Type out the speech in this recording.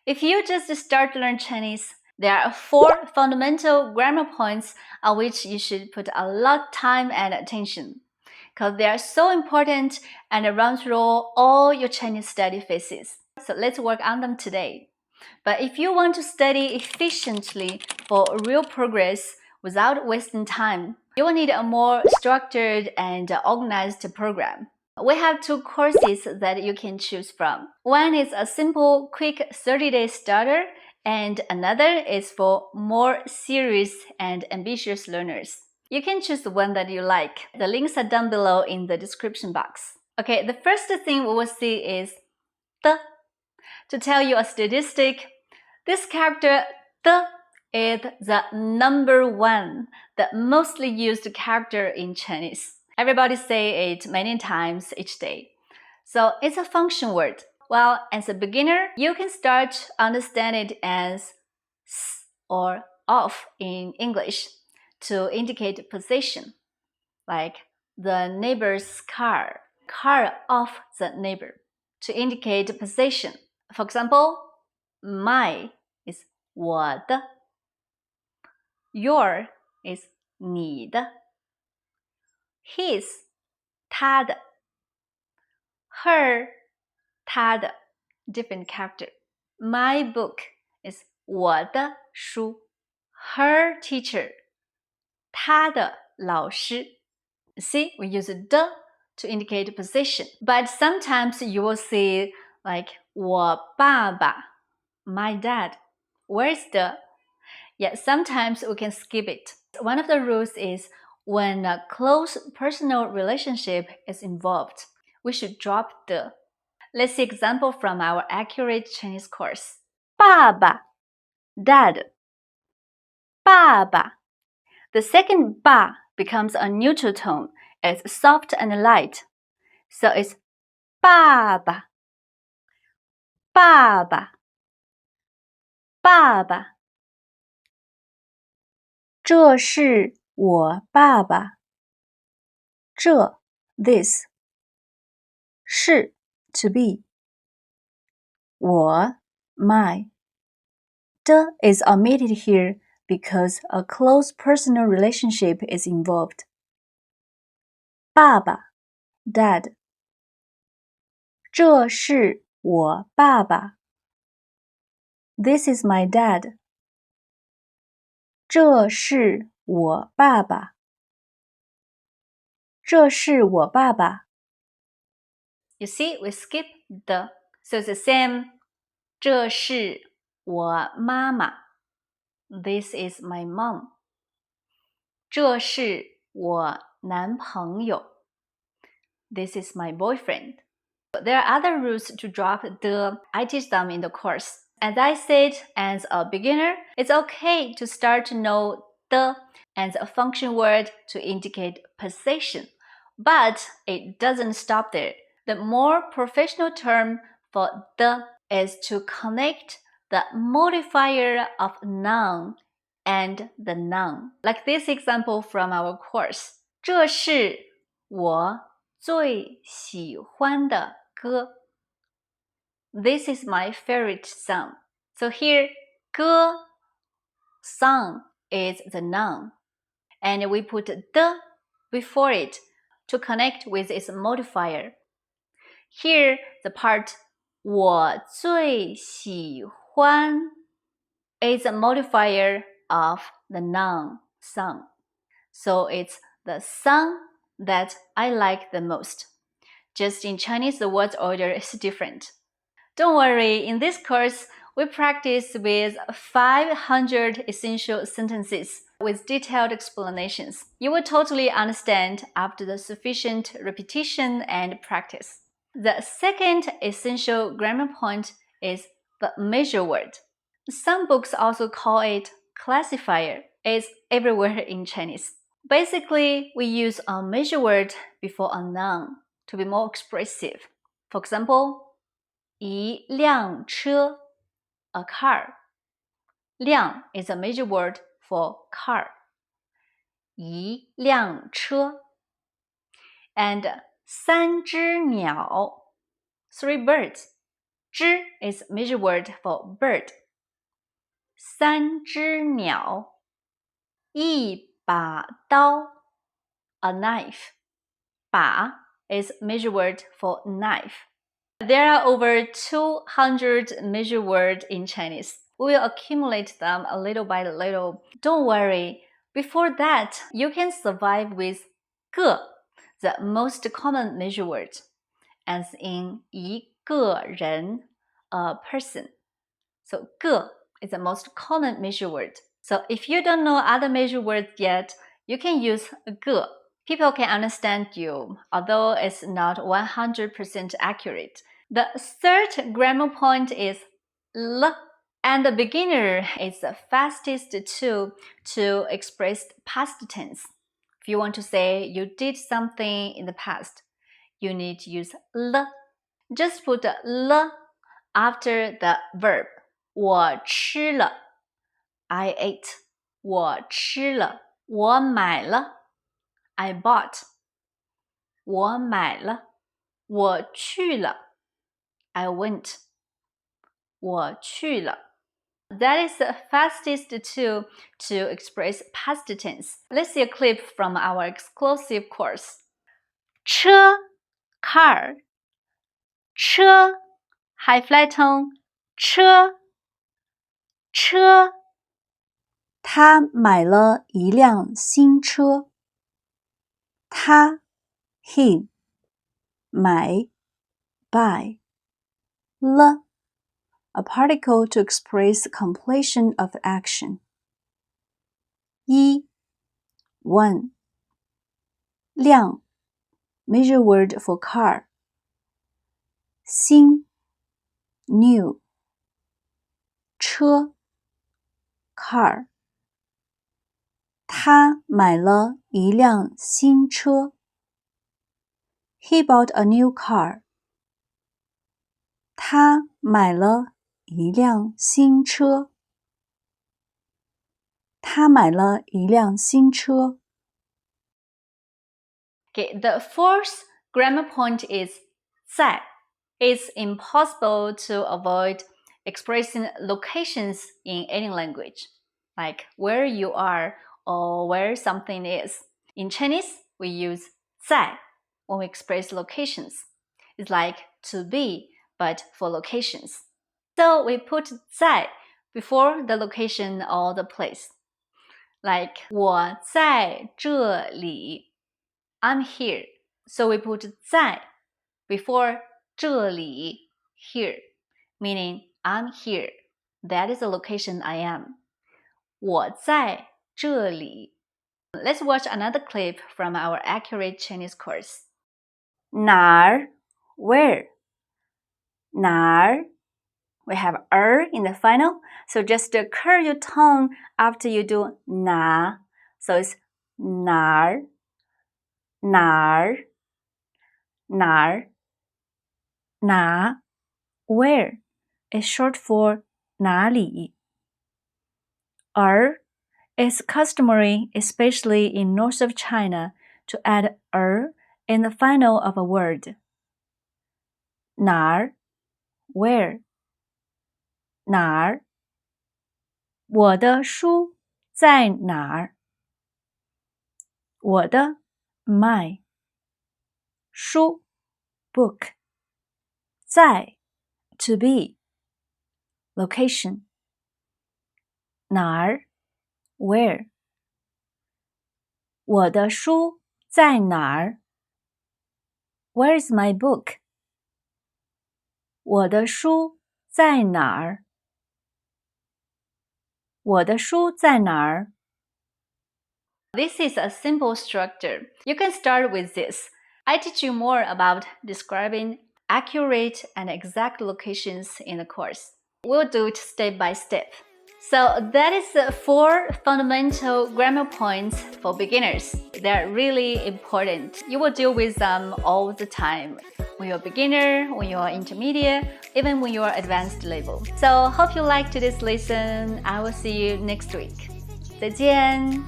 If you just start to learn Chinese, there are 4 fundamental grammar points on which you should put a lot of time and attention, because they are so important and run through all your Chinese study phases. So let's work on them today. But if you want to study efficiently for real progress without wasting time, you will need a more structured and organized program. We have 2 courses that you can choose from. One is a simple, quick 30-day starter, and another is for more serious and ambitious learners. You can choose the one that you like. The links are down below in the description box. Okay, the first thing we will see is the. To tell you a statistic, this character the is the number 1, the mostly used character in Chinese. Everybody say it many times each day. So it's a function word. Well, as a beginner, you can start to understand it as s or of in English to indicate position, like the neighbor's car of the neighbor, to indicate position. For example, my is 我的 your is 你的 his 他的 her 她的 different character. My book is 我的书 her teacher 她的老师 See, we use the to indicate position. But sometimes you will see like 我爸爸 my dad. Where's the? Yeah, sometimes we can skip it. One of the rules is when a close personal relationship is involved, we should drop the. Let's see example from our accurate Chinese course. 爸爸 dad 爸爸 The second 爸 becomes a neutral tone. It's soft and light. So it's 爸爸爸爸爸爸这是我爸爸这 this 是 to be 我 my the is omitted here because a close personal relationship is involved. 爸爸 dad 这是我爸爸 This is my dad. 这是我爸爸这是我爸爸 You see, we skip the. So it's the same. 这是我妈妈 This is my mom. 这是我男朋友 This is my boyfriend. There are other rules to drop the. I teach them in the course. As I said, as a beginner, it's okay to start to know the as a function word to indicate position. But it doesn't stop there. The more professional term for the is to connect the modifier of noun and the noun. Like this example from our course. 这是我最喜欢的歌 This is my favorite song. So here, 歌 song is the noun. And we put the before it to connect with its modifier. Here, the part 我最喜欢 is a modifier of the noun song. So it's the song that I like the most. Just in Chinese, the word order is different. Don't worry, in this course, we practice with 500 essential sentences with detailed explanations. You will totally understand after the sufficient repetition and practice. The second essential grammar point is the measure word. Some books also call it classifier. It's everywhere in Chinese. Basically, we use a measure word before a noun to be more expressive. For example, 一辆车 a car. 辆 is a measure word for car. 一辆车 and 三只鸟 three birds. 只 is measure word for bird. 三只鸟，一把刀 a knife. 把 is measure word for knife. There are over 200 measure words in Chinese. We will accumulate them a little by little. Don't worry. Before that, you can survive with 个, the most common measure word, as in 一个人, a person. So 个 is the most common measure word. So if you don't know other measure words yet, you can use 个. People can understand you, although it's not 100% accurate. The third grammar point is 了, and the beginner is the fastest tool to express past tense. If you want to say you did something in the past, you need to use 了. Just put 了 after the verb. 我吃了 I ate. 我吃了我买了I bought. 我买了我去了I went. 我去了 That is the fastest tool to express past tense. Let's see a clip from our exclusive course. 车 car 车 high flat tone 车车他买了一辆新车。他 him 买 buy 了 a particle to express completion of action. 一 one 辆 measure word for car. 新 new 车 car 他买了一辆新车。He bought a new car. 他买了一辆新车。他买了一辆新车。Okay, the fourth grammar point is 在. It's impossible to avoid expressing locations in any language, like where you are or where something is. In Chinese, we use 在 when we express locations. It's like to be, but for locations. So we put 在 before the location or the place. Like 我在这里 I'm here. So we put 在 before 这里 here, meaning I'm here. That is the location I am. 我在这里 Let's watch another clip from our accurate Chinese course. 哪儿 where? 哪儿 We have in the final, so just curl your tongue after you do 哪 So it's 哪儿哪儿哪儿哪 Where is short for 哪里 is customary, especially in north of China, to add in the final of a word. 哪儿 Where 哪儿我的书在哪儿我的 my 书 book 在 to be location 哪儿 where 我的书在哪儿 Where is my book 我的书在哪儿我的书在哪儿 This is a simple structure. You can start with this. I teach you more about describing accurate and exact locations in the course. We'll do it step by step. So that is the 4 fundamental grammar points for beginners. They're really important. You will deal with them all the time. When you're a beginner, when you're intermediate, even when you're advanced level. So hope you liked this lesson. I will see you next week. 再见